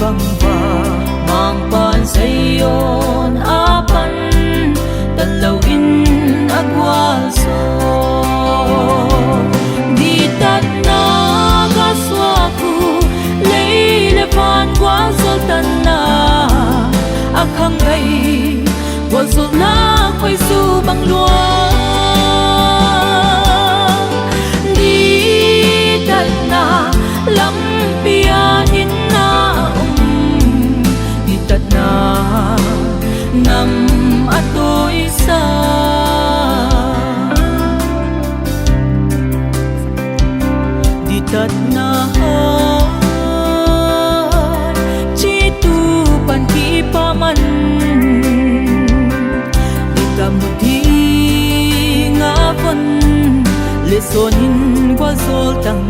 bangba mang pan sayon apan talawin agwal so di tat na kaswaku leile pan kwa sultan na akhang gai wazul na khoi su bang lua di tat na lam pianin na di tat na nam atoy sa di tat na chi tu pan ki paman di kamuti nga pon lesonin kwa zol tang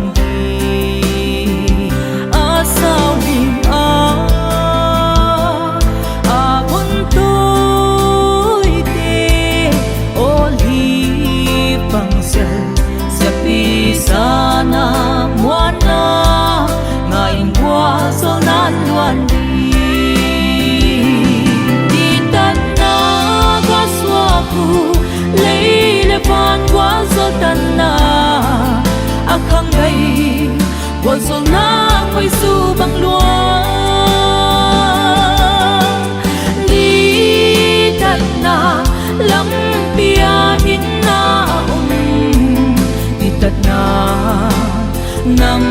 sana mwana ngayon kwa so nan luan di tat na kaswaku leile pan kwa so tan na akhang gai kwa so na khoi su bang lua di tat na lam pia hin na di tat na nam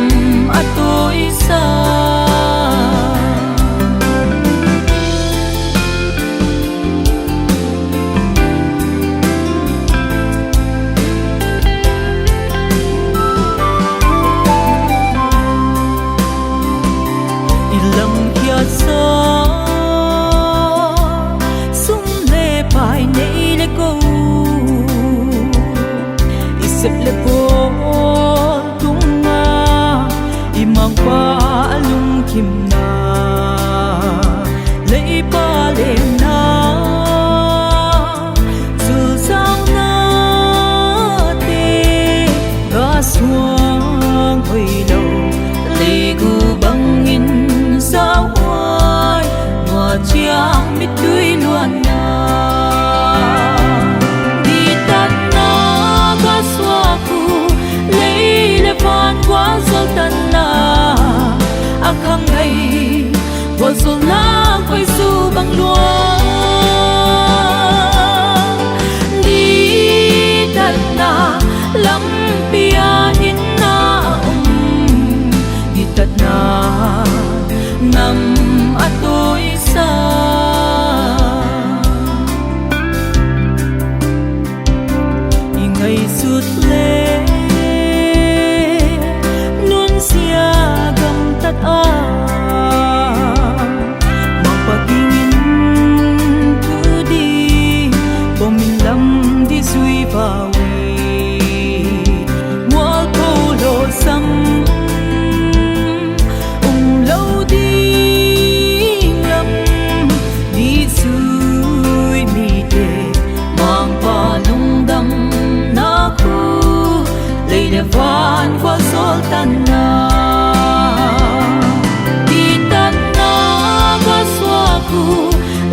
atoy sa ilang kya sa sumle pai nei le ko isip le ko imang pa alung kim na lấy pa lên na dù sao na te ga suang hoi lâu lì gu băng in sao hoài ngọa chiang mít tươi luan na đi tat na ga suaku lấy le pan qua sultan akhang gai wazul na khoi su bang lua di tat na lam pia hin na di tat na nam atoy sa ingay sut le nun sia tat a mapagingin tu di bomin lam di sui bawi mo ko lo sam lo di lam di sui mi te mang pa lung dam na ku leile van kwa sultan na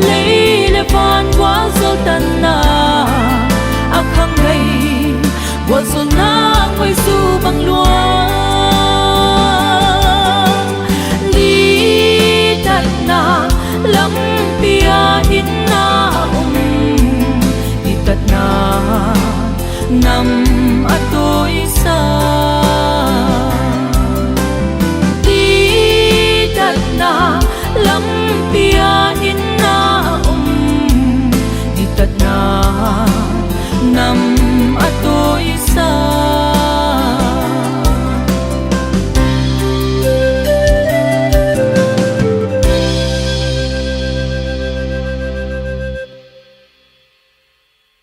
leile pan kwa sultan na akhang gai wazul na khoi su bang lua di tat na lam pia hin na di tat na nam atoy sa